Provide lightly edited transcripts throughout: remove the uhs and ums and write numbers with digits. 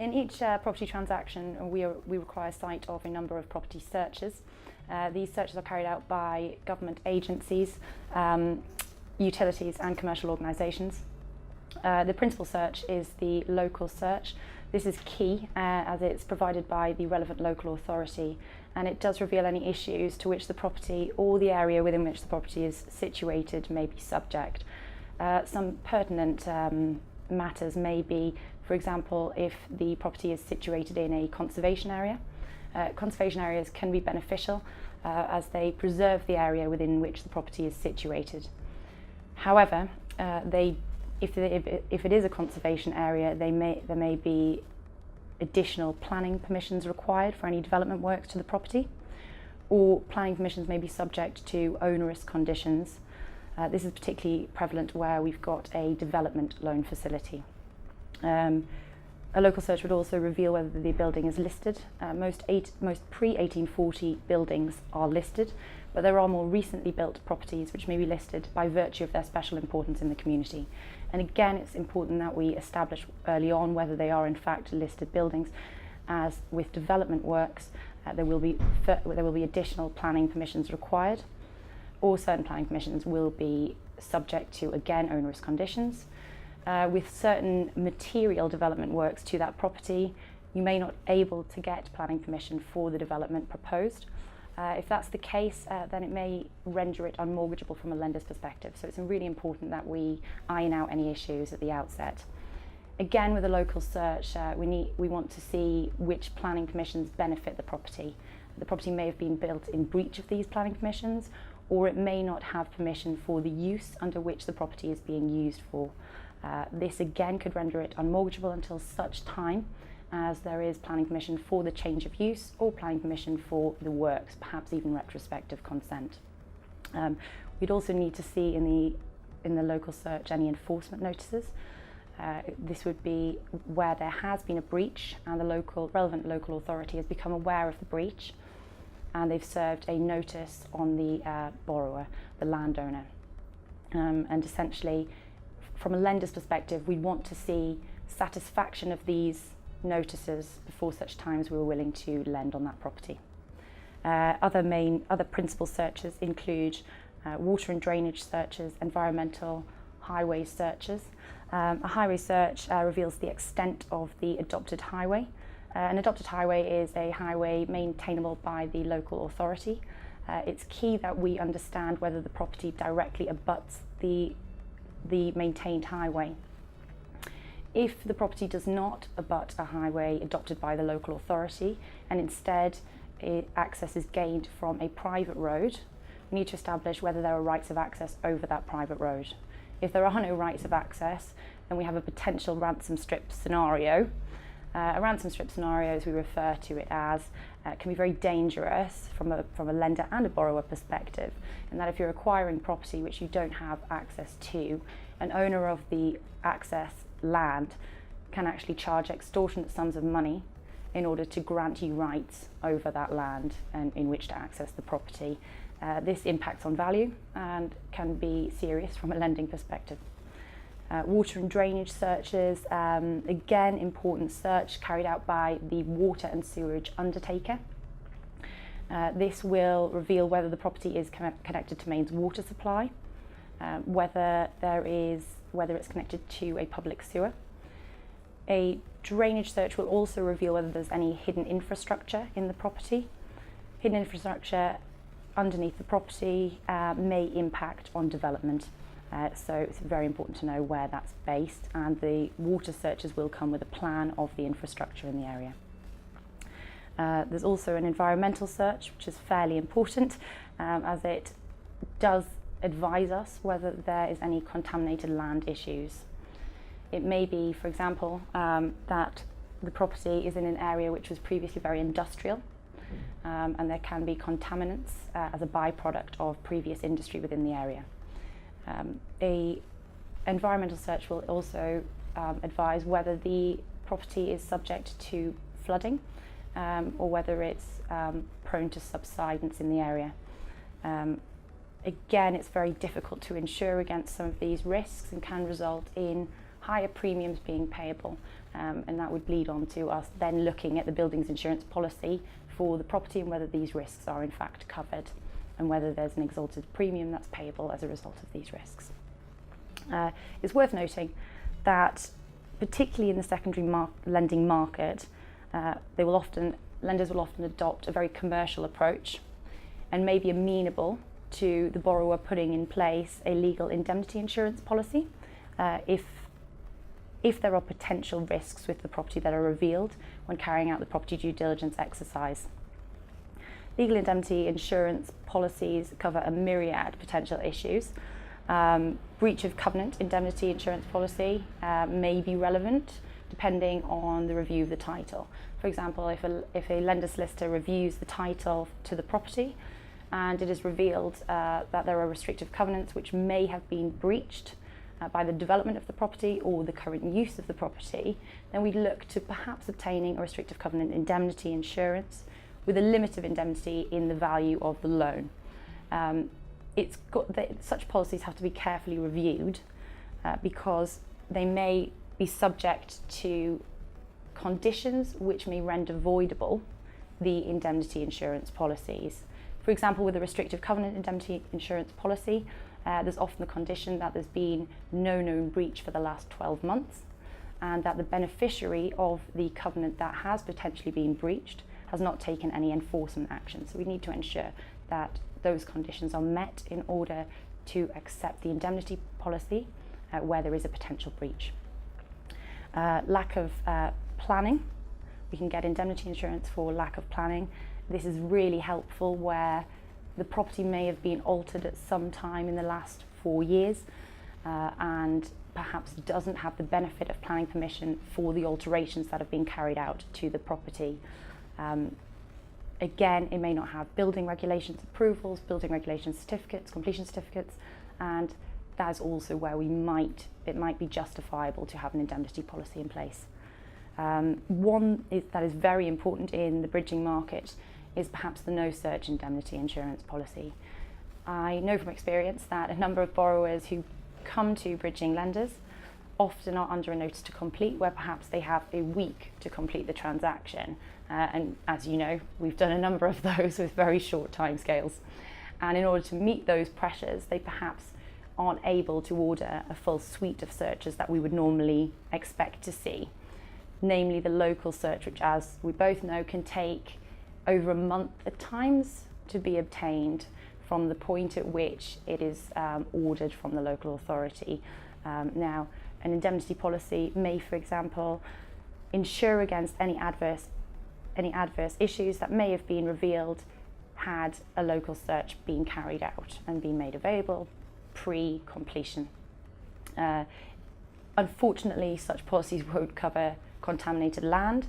In each property transaction, we require sight of a number of property searches. These searches are carried out by government agencies, utilities and commercial organisations. The principal search is the local search. This is key as it's provided by the relevant local authority, and it does reveal any issues to which the property or the area within which the property is situated may be subject. Some pertinent matters may be, for example, if the property is situated in a conservation area. Conservation areas can be beneficial as they preserve the area within which the property is situated. However, if it is a conservation area, there may be additional planning permissions required for any development works to the property, or planning permissions may be subject to onerous conditions. This is particularly prevalent where we've got a development loan facility. A local search would also reveal whether the building is listed. Most pre-1840 buildings are listed, but there are more recently built properties which may be listed by virtue of their special importance in the community. And again, it's important that we establish early on whether they are in fact listed buildings, as with development works there will be additional planning permissions required, or certain planning permissions will be subject to, again, onerous conditions. With certain material development works to that property, you may not be able to get planning permission for the development proposed. If that's the case, then it may render it unmortgageable from a lender's perspective. So it's really important that we iron out any issues at the outset. Again, with a local search, we want to see which planning permissions benefit the property. The property may have been built in breach of these planning permissions, or it may not have permission for the use under which the property is being used for. This again could render it unmortgageable until such time as there is planning permission for the change of use or planning permission for the works, perhaps even retrospective consent. We'd also need to see in the local search any enforcement notices. This would be where there has been a breach and the relevant local authority has become aware of the breach, and they've served a notice on the borrower, the landowner. And essentially, from a lender's perspective, we want to see satisfaction of these notices before such times we were willing to lend on that property. Other principal searches include water and drainage searches, environmental, highway searches. A highway search reveals the extent of the adopted highway. An adopted highway is a highway maintainable by the local authority. It's key that we understand whether the property directly abuts the maintained highway. If the property does not abut a highway adopted by the local authority, and instead access is gained from a private road, we need to establish whether there are rights of access over that private road. If there are no rights of access, then we have a potential ransom strip scenario. A ransom strip scenario, as we refer to it as, can be very dangerous from a lender and a borrower perspective, in that if you're acquiring property which you don't have access to, an owner of the access land can actually charge extortionate sums of money in order to grant you rights over that land and in which to access the property. This impacts on value and can be serious from a lending perspective. Water and drainage searches, again, important search carried out by the water and sewerage undertaker. This will reveal whether the property is connected to mains water supply, whether it's connected to a public sewer. A drainage search will also reveal whether there's any hidden infrastructure in the property. Hidden infrastructure underneath the property may impact on development. So it's very important to know where that's based, and the water searches will come with a plan of the infrastructure in the area. There's also an environmental search, which is fairly important as it does advise us whether there is any contaminated land issues. It may be, for example, that the property is in an area which was previously very industrial, and there can be contaminants as a byproduct of previous industry within the area. A environmental search will also advise whether the property is subject to flooding or whether it's prone to subsidence in the area. Again, it's very difficult to insure against some of these risks and can result in higher premiums being payable, and that would lead on to us then looking at the buildings insurance policy for the property and whether these risks are in fact covered and whether there's an exalted premium that's payable as a result of these risks. It's worth noting that particularly in the secondary lending market, lenders will often adopt a very commercial approach and may be amenable to the borrower putting in place a legal indemnity insurance policy if there are potential risks with the property that are revealed when carrying out the property due diligence exercise. Legal indemnity insurance policies cover a myriad potential issues. Breach of covenant indemnity insurance policy may be relevant depending on the review of the title. For example, if a lender solicitor reviews the title to the property and it is revealed that there are restrictive covenants which may have been breached by the development of the property or the current use of the property, then we look to perhaps obtaining a restrictive covenant indemnity insurance with a limit of indemnity in the value of the loan. Such policies have to be carefully reviewed because they may be subject to conditions which may render voidable the indemnity insurance policies. For example, with a restrictive covenant indemnity insurance policy, there's often the condition that there's been no known breach for the last 12 months and that the beneficiary of the covenant that has potentially been breached has not taken any enforcement action. So we need to ensure that those conditions are met in order to accept the indemnity policy where there is a potential breach. Lack of planning. We can get indemnity insurance for lack of planning. This is really helpful where the property may have been altered at some time in the last 4 years and perhaps doesn't have the benefit of planning permission for the alterations that have been carried out to the property. Again, it may not have building regulations approvals, building regulations certificates, completion certificates, and that is also where it might be justifiable to have an indemnity policy in place. One that is very important in the bridging market is perhaps the no search indemnity insurance policy. I know from experience that a number of borrowers who come to bridging lenders often are under a notice to complete where perhaps they have a week to complete the transaction. And as you know, we've done a number of those with very short timescales. And in order to meet those pressures, they perhaps aren't able to order a full suite of searches that we would normally expect to see. Namely the local search, which as we both know can take over a month at times to be obtained from the point at which it is ordered from the local authority. Now, an indemnity policy may, for example, insure against any adverse issues that may have been revealed had a local search been carried out and been made available pre-completion. Unfortunately, such policies won't cover contaminated land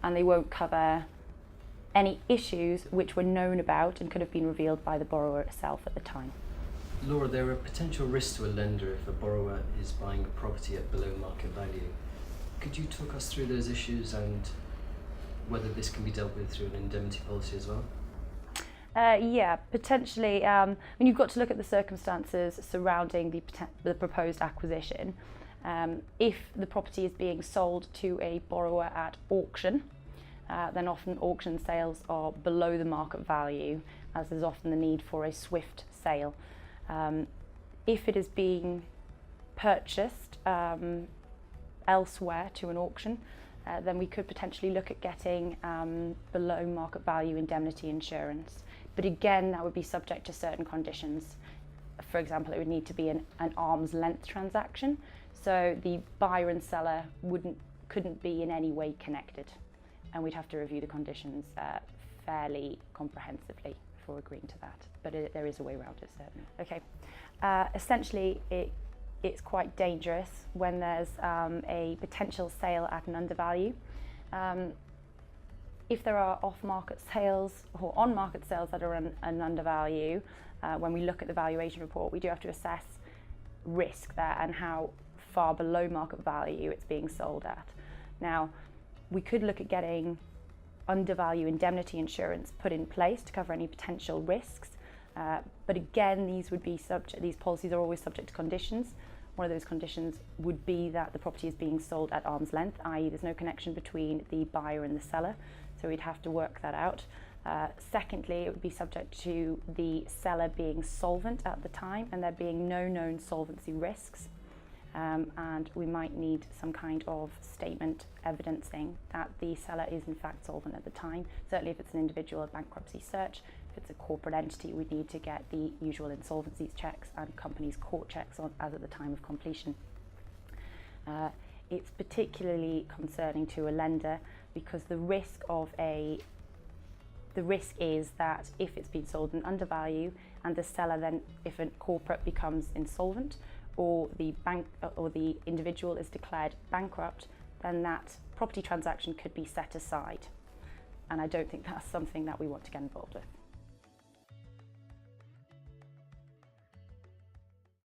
and they won't cover any issues which were known about and could have been revealed by the borrower itself at the time. Laura, there are potential risks to a lender if a borrower is buying a property at below market value. Could you talk us through those issues and whether this can be dealt with through an indemnity policy as well? Yeah, potentially. You've got to look at the circumstances surrounding the proposed acquisition. If the property is being sold to a borrower at auction, then often auction sales are below the market value, as there's often the need for a swift sale. If it is being purchased elsewhere to an auction, then we could potentially look at getting below market value indemnity insurance. But again, that would be subject to certain conditions. For example, it would need to be an arm's length transaction, so the buyer and seller couldn't be in any way connected, and we'd have to review the conditions fairly comprehensively before agreeing to that. But there is a way around it, certainly. Okay. Essentially, it's quite dangerous when there's a potential sale at an undervalue. If there are off-market sales or on-market sales that are an undervalue, when we look at the valuation report, we do have to assess risk there and how far below market value it's being sold at. Now, we could look at getting undervalue indemnity insurance put in place to cover any potential risks. But again, these policies are always subject to conditions one of those conditions would be that the property is being sold at arm's length, i.e. there's no connection between the buyer and the seller, so we'd have to work that out. Secondly, it would be subject to the seller being solvent at the time and there being no known solvency risks, and we might need some kind of statement evidencing that the seller is in fact solvent at the time. Certainly if it's an individual bankruptcy search. If it's a corporate entity, we need to get the usual insolvencies checks and companies court checks on as at the time of completion. It's particularly concerning to a lender because the risk is that if it's been sold in undervalue and the seller then, if a corporate becomes insolvent or the bank or the individual is declared bankrupt, then that property transaction could be set aside. And I don't think that's something that we want to get involved with.